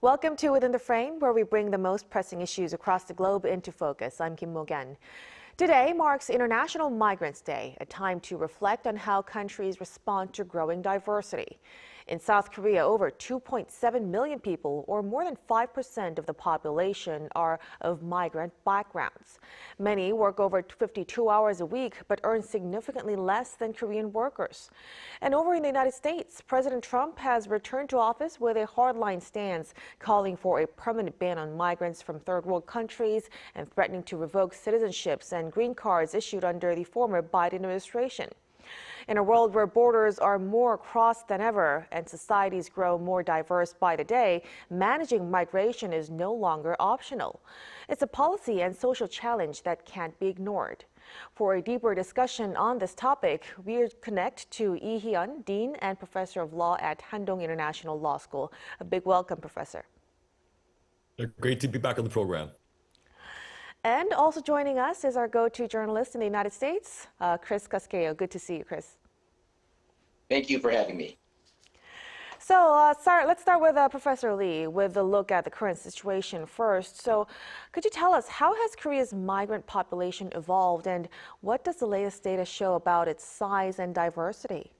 Welcome to Within the Frame, where we bring the most pressing issues across the globe into focus. I'm Kim Mok-yeon. Today marks International Migrants Day, a time to reflect on how countries respond to growing diversity. In South Korea, over 2.7 million people, or more than 5% of the population, are of migrant backgrounds. Many work over 52 hours a week, but earn significantly less than Korean workers. And over in the United States, President Trump has returned to office with a hardline stance, calling for a permanent ban on migrants from third world countries and threatening to revoke citizenships and green cards issued under the former Biden administration. In a world where borders are more crossed than ever and societies grow more diverse by the day, managing migration is no longer optional. It's a policy and social challenge that can't be ignored. For a deeper discussion on this topic, we connect to Lee Hyun, Dean and Professor of Law at Handong International Law School. A big welcome, Professor. Great to be back on the program. And also joining us is our go-to journalist in the United States, Chris Casquejo. Good to see you, Chris. Thank you for having me. So let's start with Professor Lee with a look at the current situation first. So could you tell us, how has Korea's migrant population evolved, and what does the latest data show about its size and diversity?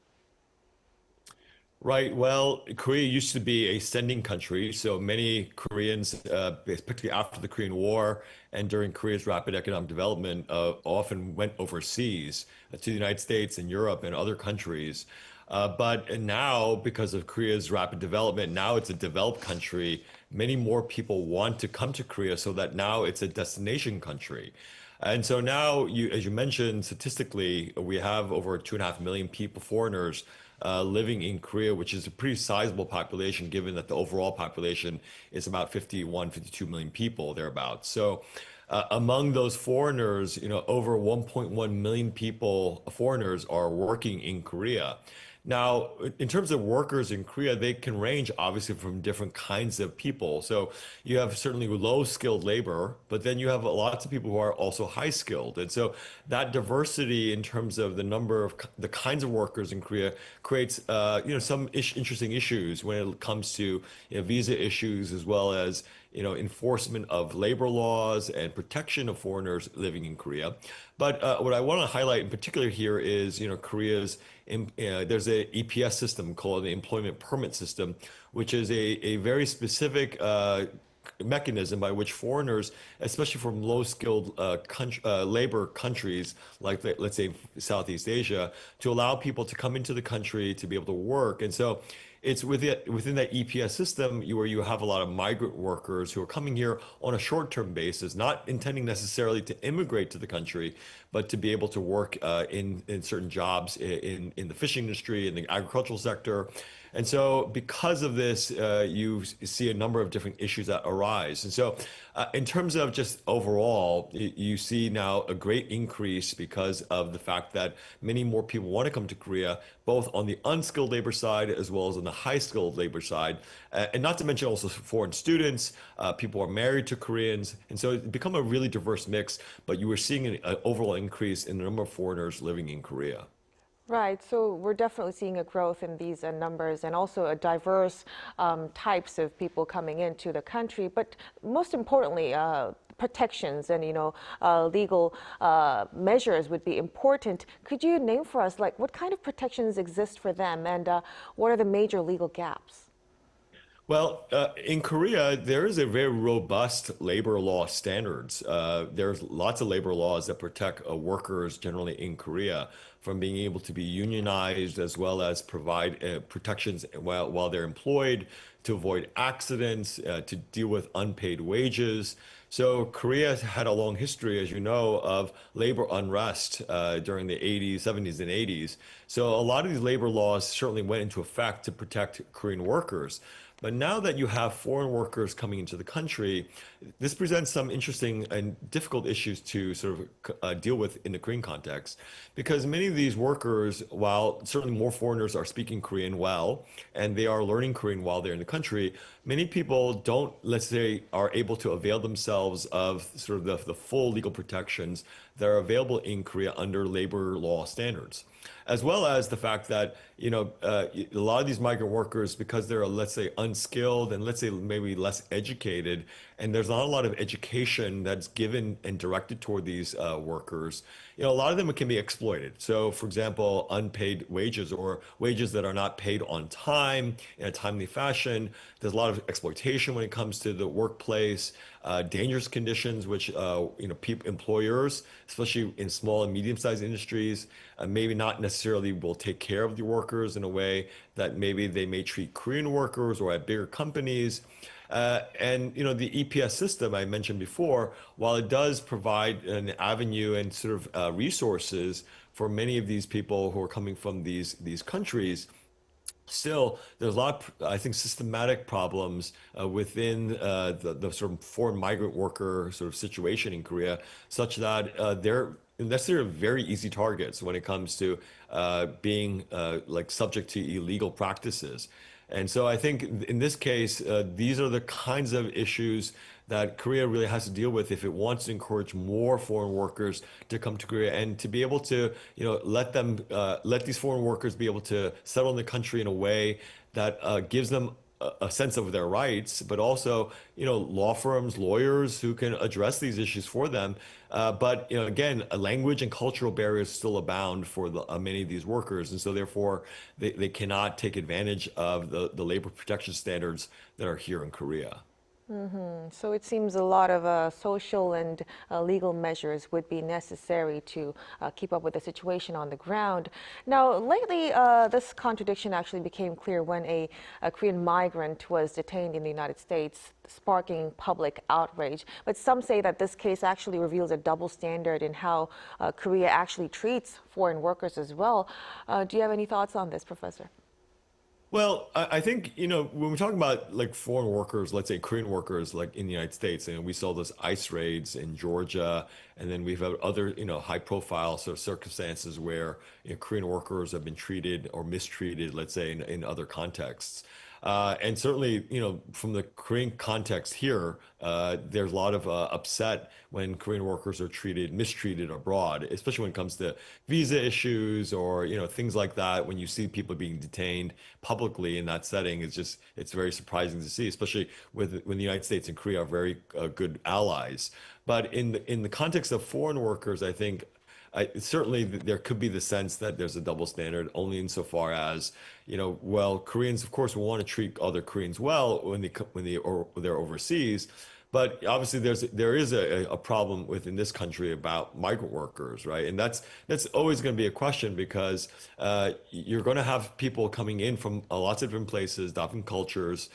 Right. Well, Korea used to be a sending country, so many Koreans, particularly after the Korean War and during Korea's rapid economic development, often went overseas to the United States and Europe and other countries. But now, because of Korea's rapid development, now it's a developed country. Many more people want to come to Korea, so that now it's a destination country. And so now, as you mentioned, statistically, we have over 2.5 million people, foreigners, living in Korea, which is a pretty sizable population, given that the overall population is about 51, 52 million people, thereabouts. So among those foreigners, over 1.1 million people, foreigners, are working in Korea. Now, in terms of workers in Korea, they can range obviously from different kinds of people. So you have certainly low-skilled labor, but then you have lots of people who are also high-skilled. And so that diversity in terms of the number of the kinds of workers in Korea creates, some interesting issues when it comes to visa issues, as well as enforcement of labor laws and protection of foreigners living in Korea. But what I want to highlight in particular here is, Korea's, there's an EPS system called the Employment Permit System, which is a very specific mechanism by which foreigners, especially from low-skilled labor countries like, let's say, Southeast Asia, to allow people to come into the country to be able to work. And so it's within that EPS system where you have a lot of migrant workers who are coming here on a short-term basis, not intending necessarily to immigrate to the country, but to be able to work in certain jobs in the fishing industry, in the agricultural sector. And so because of this, you see a number of different issues that arise. And so in terms of just overall, you see now a great increase because of the fact that many more people want to come to Korea, both on the unskilled labor side as well as on the high-skilled labor side. And not to mention also foreign students, people are married to Koreans. And so it's become a really diverse mix, but you were seeing an overall increase in the number of foreigners living in Korea. Right, so we're definitely seeing a growth in these numbers, and also a diverse types of people coming into the country. But most importantly, protections and legal measures would be important. Could you name for us, like, what kind of protections exist for them, and what are the major legal gaps? Well, in Korea, there is a very robust labor law standards. There's lots of labor laws that protect workers generally in Korea from being able to be unionized, as well as provide protections while they're employed, to avoid accidents, to deal with unpaid wages. So Korea had a long history, as you know, of labor unrest during the 80s, 70s, and 80s. So a lot of these labor laws certainly went into effect to protect Korean workers. But now that you have foreign workers coming into the country, this presents some interesting and difficult issues to sort of deal with in the Korean context, because many of these workers, while certainly more foreigners are speaking Korean well, and they are learning Korean while they're in the country, many people don't, let's say, are able to avail themselves of sort of the full legal protections that are available in Korea under labor law standards, as well as the fact that, a lot of these migrant workers, because they're, let's say, unskilled and let's say maybe less educated, and there's not a lot of education that's given and directed toward these workers, a lot of them can be exploited. So, for example, unpaid wages or wages that are not paid on time in a timely fashion. There's a lot of exploitation when it comes to the workplace, dangerous conditions, which employers, especially in small and medium-sized industries, maybe not necessarily will take care of the workers in a way that maybe they may treat Korean workers or at bigger companies. And the EPS system I mentioned before, while it does provide an avenue and sort of resources for many of these people who are coming from these countries, still, there's a lot of, I think, systematic problems within the sort of foreign migrant worker sort of situation in Korea, such that they're necessarily very easy targets when it comes to being like subject to illegal practices. And so I think in this case, these are the kinds of issues that Korea really has to deal with if it wants to encourage more foreign workers to come to Korea and to be able to, let these foreign workers be able to settle in the country in a way that gives them a sense of their rights, but also, law firms, lawyers who can address these issues for them. But, again, language and cultural barriers still abound for many of these workers. And so therefore, they cannot take advantage of the labor protection standards that are here in Korea. So it seems a lot of social and legal measures would be necessary to keep up with the situation on the ground. Now, lately, this contradiction actually became clear when a Korean migrant was detained in the United States, sparking public outrage. But some say that this case actually reveals a double standard in how Korea actually treats foreign workers as well. Do you have any thoughts on this, Professor? Well, I think, when we're talking about like foreign workers, let's say Korean workers, like in the United States, and we saw those ICE raids in Georgia, and then we've had other, high profile sort of circumstances where Korean workers have been treated or mistreated, let's say in other contexts. And certainly, from the Korean context here, there's a lot of upset when Korean workers are mistreated abroad, especially when it comes to visa issues or, things like that. When you see people being detained publicly in that setting, it's very surprising to see, especially when the United States and Korea are very good allies. But in the context of foreign workers, I think certainly there could be the sense that there's a double standard only insofar as, well, Koreans, of course, will want to treat other Koreans well when they're overseas. But obviously, there is a problem within this country about migrant workers, right? And that's always going to be a question because you're going to have people coming in from lots of different places, different cultures,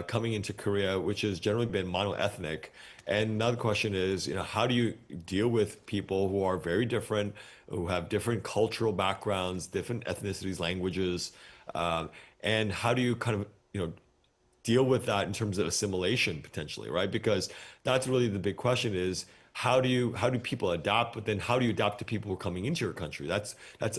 coming into Korea, which has generally been mono-ethnic. And another question is, how do you deal with people who are very different, who have different cultural backgrounds, different ethnicities, languages, and how do you kind of, deal with that in terms of assimilation potentially, right? Because that's really the big question is how do people adapt, but then how do you adapt to people who are coming into your country? That's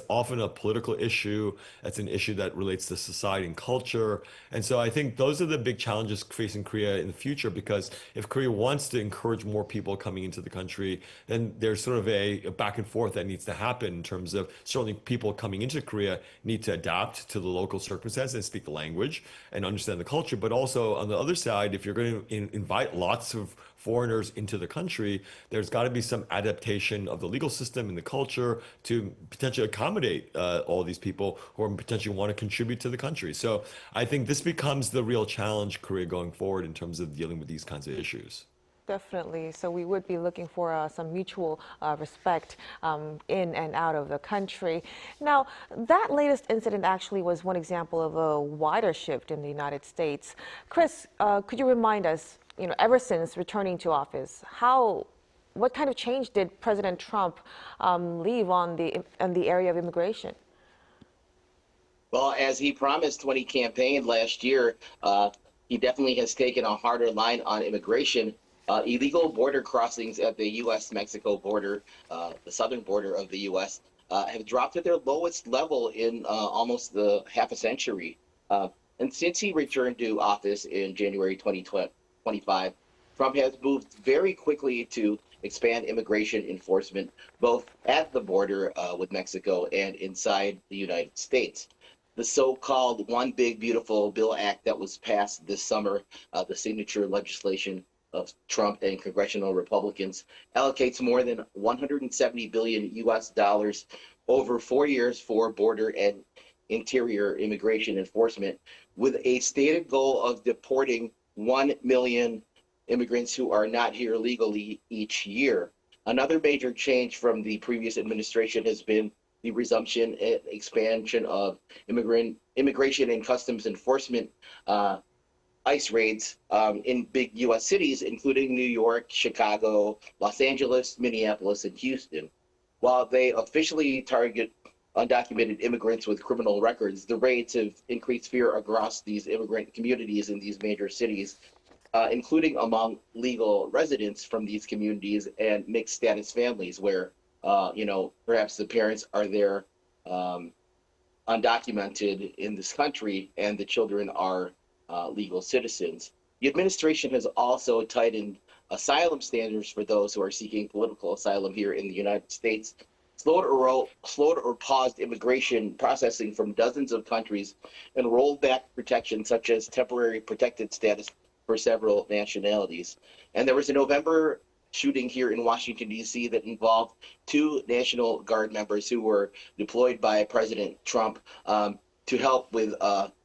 often a political issue. That's an issue that relates to society and culture. And so I think those are the big challenges facing Korea in the future, because if Korea wants to encourage more people coming into the country, then there's sort of a back and forth that needs to happen in terms of certainly people coming into Korea need to adapt to the local circumstances and speak the language and understand the culture. But also on the other side, if you're going to invite lots of foreigners into the country, there's got to be some adaptation of the legal system and the culture to potentially accommodate all these people who are potentially want to contribute to the country. So I think this becomes the real challenge Korea going forward in terms of dealing with these kinds of issues. Definitely. So we would be looking for some mutual respect in and out of the country. Now, that latest incident actually was one example of a wider shift in the United States. Chris, could you remind us, ever since returning to office, what kind of change did President Trump leave on the area of immigration? Well, as he promised when he campaigned last year, he definitely has taken a harder line on immigration. Illegal border crossings at the U.S.-Mexico border, the southern border of the U.S., have dropped to their lowest level in almost half a century. And since he returned to office in January 2025, Trump has moved very quickly to expand immigration enforcement both at the border with Mexico and inside the United States. The so-called One Big Beautiful Bill Act that was passed this summer, the signature legislation of Trump and congressional Republicans, allocates more than 170 billion US dollars over 4 years for border and interior immigration enforcement, with a stated goal of deporting 1 million immigrants who are not here legally each year. Another major change from the previous administration has been the resumption and expansion of immigration and customs enforcement ICE raids in big U.S. cities, including New York, Chicago, Los Angeles, Minneapolis, and Houston. While they officially target undocumented immigrants with criminal records, the raids have increased fear across these immigrant communities in these major cities, including among legal residents from these communities and mixed status families where, perhaps the parents are there undocumented in this country and the children are legal citizens. The administration has also tightened asylum standards for those who are seeking political asylum here in the United States, slowed or paused immigration processing from dozens of countries, and rolled back protections such as temporary protected status for several nationalities. And there was a November shooting here in Washington, D.C. that involved 2 National Guard members who were deployed by President Trump to help with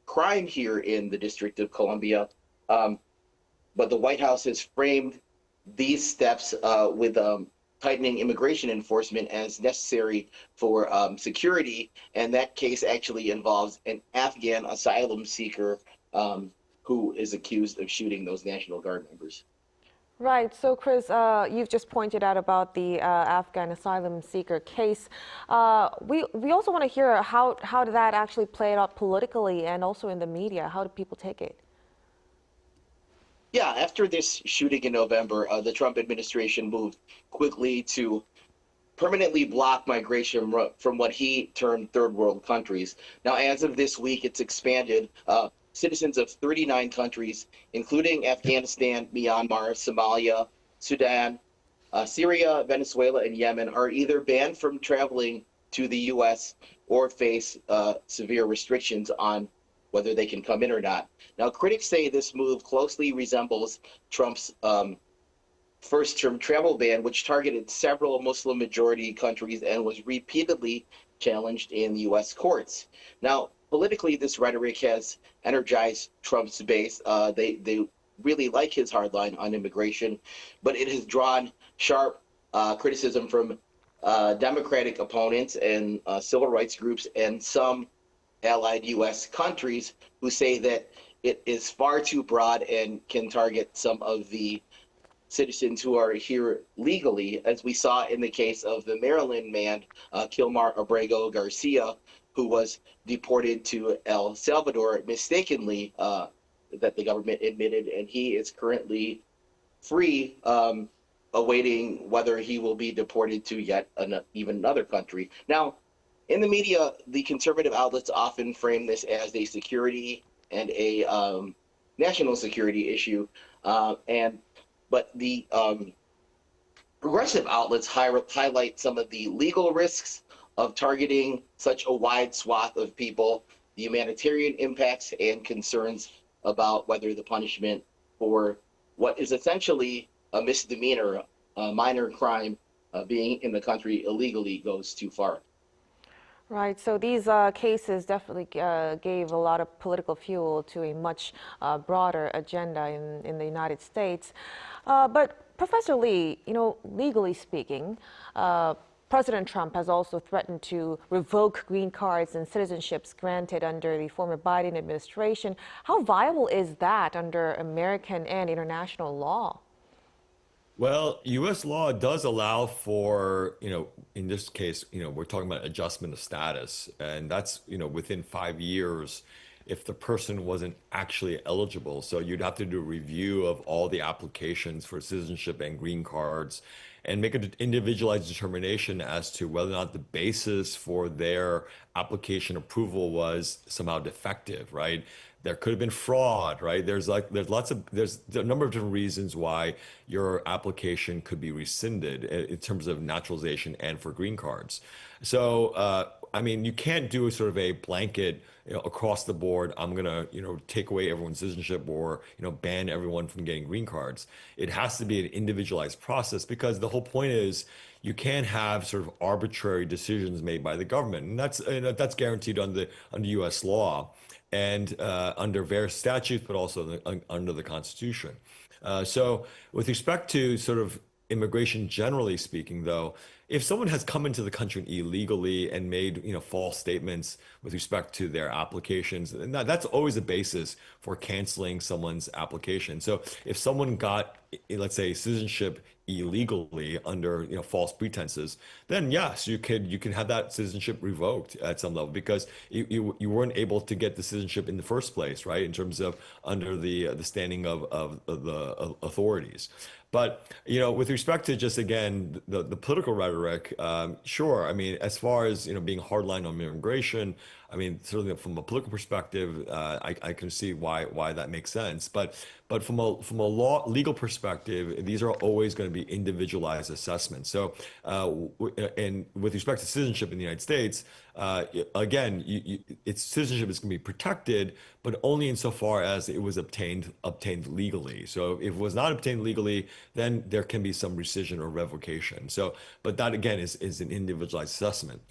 crime here in the District of Columbia. But the White House has framed these steps with tightening immigration enforcement as necessary for security. And that case actually involves an Afghan asylum seeker who is accused of shooting those National Guard members. Right. So, Chris, you've just pointed out about the Afghan asylum seeker case. We also want to hear how did that actually play out politically and also in the media? How do people take it? Yeah, after this shooting in November, the Trump administration moved quickly to permanently block migration from what he termed third world countries. Now, as of this week, it's expanded. Citizens of 39 countries, including Afghanistan, Myanmar, Somalia, Sudan, Syria, Venezuela, and Yemen, are either banned from traveling to the U.S. or face severe restrictions on whether they can come in or not. Now, critics say this move closely resembles Trump's first-term travel ban, which targeted several Muslim-majority countries and was repeatedly challenged in U.S. courts. Now, politically, this rhetoric has energized Trump's base. They really like his hardline on immigration, but it has drawn sharp criticism from Democratic opponents and civil rights groups and some allied U.S. countries who say that it is far too broad and can target some of the citizens who are here legally, as we saw in the case of the Maryland man, Kilmar Abrego Garcia, who was deported to El Salvador mistakenly, that the government admitted, and he is currently free, awaiting whether he will be deported to yet even another country. Now, in the media, the conservative outlets often frame this as a security and a national security issue, but the progressive outlets highlight some of the legal risks of targeting such a wide swath of people, the humanitarian impacts, and concerns about whether the punishment for what is essentially a misdemeanor, a minor crime, being in the country illegally goes too far. Right. So these cases definitely gave a lot of political fuel to a much broader agenda in the United States. But Professor Lee, legally speaking, President Trump has also threatened to revoke green cards and citizenships granted under the former Biden administration. How viable is that under American and international law? Well, U.S. law does allow for, in this case, we're talking about adjustment of status, and that's, within 5 years if the person wasn't actually eligible. So you'd have to do a review of all the applications for citizenship and green cards and make an individualized determination as to whether or not the basis for their application approval was somehow defective, right? There could have been fraud, right? There's a number of different reasons why your application could be rescinded in terms of naturalization and for green cards. So, I mean, you can't do a sort of a blanket, across the board, I'm going to, take away everyone's citizenship or, ban everyone from getting green cards. It has to be an individualized process because the whole point is you can't have sort of arbitrary decisions made by the government. And that's guaranteed under U.S. law and under various statutes, but also under the Constitution. So with respect to sort of immigration generally speaking, though, if someone has come into the country illegally and made false statements with respect to their applications, and that's always a basis for canceling someone's application. So if someone got, let's say, citizenship illegally under false pretenses, then yes, you can have that citizenship revoked at some level because you weren't able to get the citizenship in the first place, right? In terms of under the standing of the authorities. But with respect to just again the political rhetoric, sure. I mean, as far as being hardline on immigration, I mean, certainly from a political perspective, I can see why that makes sense. But from a legal perspective, these are always going to be individualized assessments. So, and with respect to citizenship in the United States, again, its citizenship is going to be protected, but only insofar as it was obtained legally. So if it was not obtained legally, then there can be some rescission or revocation. So, but that again is an individualized assessment.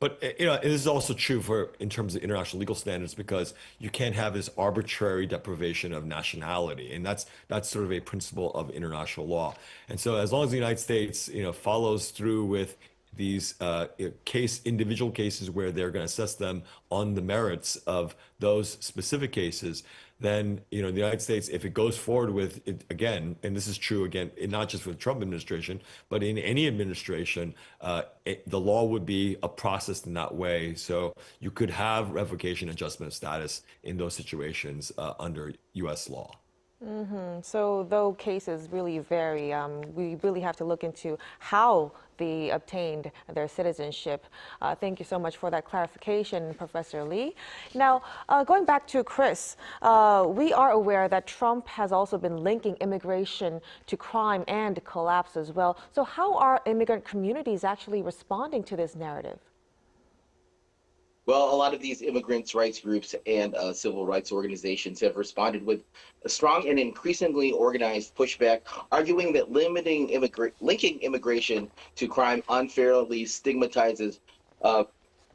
But it is also true in terms of international legal standards because you can't have this arbitrary deprivation of nationality, and that's sort of a principle of international law. And so, as long as the United States follows through with these individual cases where they're going to assess them on the merits of those specific cases, then the United States, if it goes forward with it again, and this is true again, not just for the Trump administration, but in any administration, the law would be processed in that way. So you could have revocation adjustment of status in those situations under U.S. law. So though cases really vary, we really have to look into how they obtained their citizenship. Thank you so much for that clarification, Professor Lee. Now, going back to Chris, we are aware that Trump has also been linking immigration to crime and collapse as well. So how are immigrant communities actually responding to this narrative? Well, a lot of these immigrants' rights groups and civil rights organizations have responded with a strong and increasingly organized pushback, arguing that linking immigration to crime unfairly stigmatizes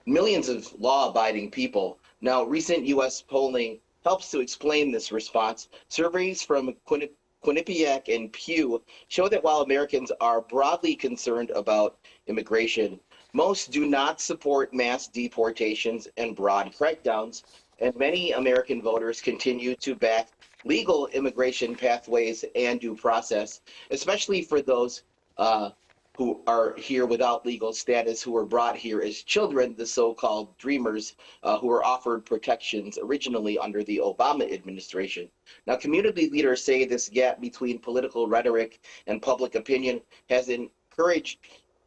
millions of law-abiding people. Now, recent U.S. polling helps to explain this response. Surveys from Quinnipiac and Pew show that while Americans are broadly concerned about immigration, most do not support mass deportations and broad crackdowns, and many American voters continue to back legal immigration pathways and due process, especially for those who are here without legal status, who were brought here as children, the so-called dreamers, who were offered protections originally under the Obama administration. Now, community leaders say this gap between political rhetoric and public opinion has encouraged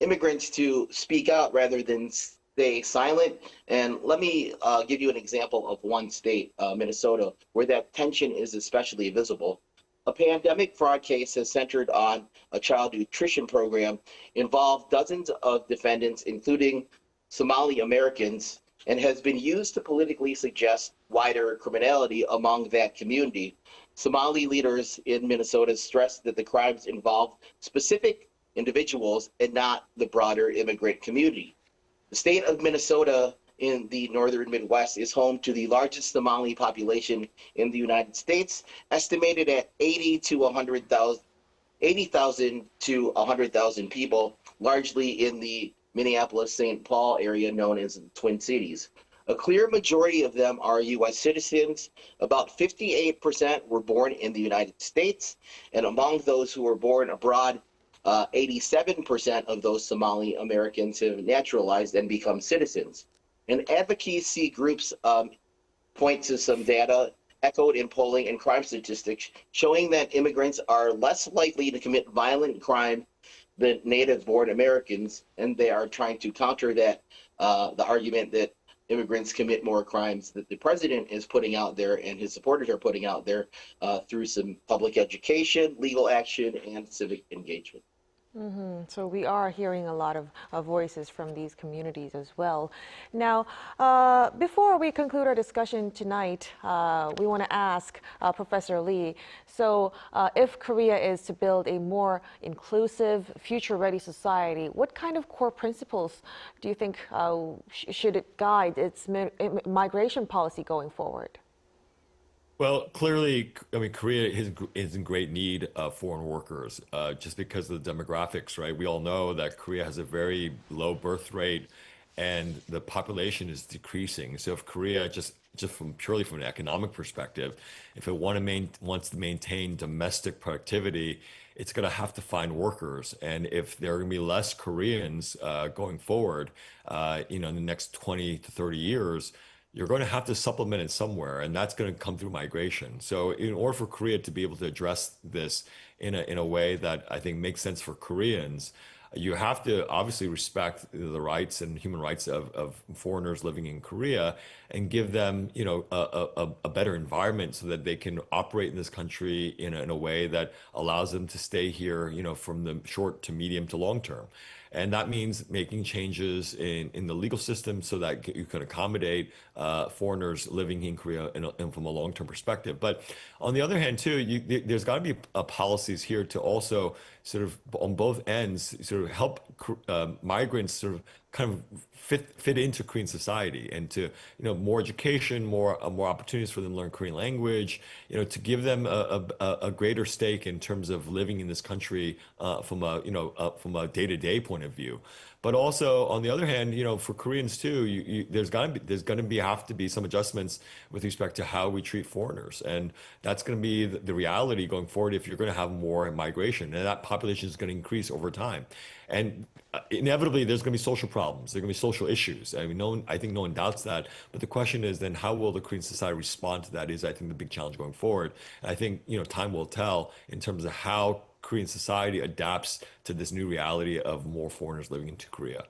immigrants to speak out rather than stay silent. And let me give you an example of one state, Minnesota, where that tension is especially visible. A pandemic fraud case has centered on a child nutrition program, involved dozens of defendants, including Somali Americans, and has been used to politically suggest wider criminality among that community. Somali leaders in Minnesota stressed that the crimes involved specific individuals and not the broader immigrant community. The state of Minnesota in the northern Midwest is home to the largest Somali population in the United States, estimated at 80,000 to 100,000 people, largely in the Minneapolis-St. Paul area known as the Twin Cities. A clear majority of them are U.S. citizens. About 58% were born in the United States, and among those who were born abroad, 87% of those Somali Americans have naturalized and become citizens. And advocacy groups point to some data echoed in polling and crime statistics showing that immigrants are less likely to commit violent crime than native-born Americans, and they are trying to counter that the argument that immigrants commit more crimes that the president is putting out there and his supporters are putting out there through some public education, legal action, and civic engagement. So we are hearing a lot of voices from these communities as well. Now, before we conclude our discussion tonight, we want to ask Professor Lee, so if Korea is to build a more inclusive, future-ready society, what kind of core principles do you think should it guide its migration policy going forward? Well, clearly, I mean, Korea is in great need of foreign workers just because of the demographics, right? We all know that Korea has a very low birth rate and the population is decreasing. So if Korea, just purely from an economic perspective, if it wants to maintain domestic productivity, it's going to have to find workers. And if there are going to be less Koreans going forward, in the next 20 to 30 years, you're going to have to supplement it somewhere, and that's going to come through migration. So in order for Korea to be able to address this in a way that I think makes sense for Koreans, you have to obviously respect the rights and human rights of foreigners living in Korea and give them, a better environment so that they can operate in this country in a way that allows them to stay here, from the short to medium to long term. And that means making changes in the legal system so that you can accommodate foreigners living in Korea and from a long-term perspective. But on the other hand, too, there's got to be policies here to also sort of on both ends sort of help migrants sort of kind of fit into Korean society and to more education, more opportunities for them to learn Korean language, to give them a greater stake in terms of living in this country from a day-to-day point of view. But also, on the other hand, for Koreans too, there's going to have to be some adjustments with respect to how we treat foreigners, and that's going to be the reality going forward if you're going to have more migration, and that population is going to increase over time, and inevitably there's going to be social problems, there are going to be social issues. I mean, I think no one doubts that, but the question is then how will the Korean society respond to that is, I think, the big challenge going forward. And I think time will tell in terms of how Korean society adapts to this new reality of more foreigners living into Korea.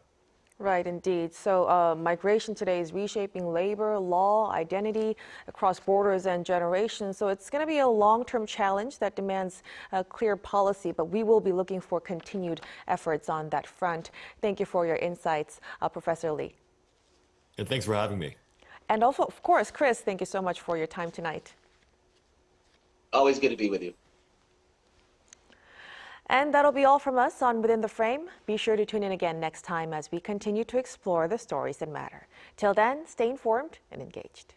Right, indeed. So migration today is reshaping labor, law, identity across borders and generations. So it's going to be a long-term challenge that demands a clear policy, but we will be looking for continued efforts on that front. Thank you for your insights, Professor Lee. And thanks for having me. And also, of course, Chris, thank you so much for your time tonight. Always good to be with you. And that'll be all from us on Within the Frame. Be sure to tune in again next time as we continue to explore the stories that matter. Till then, stay informed and engaged.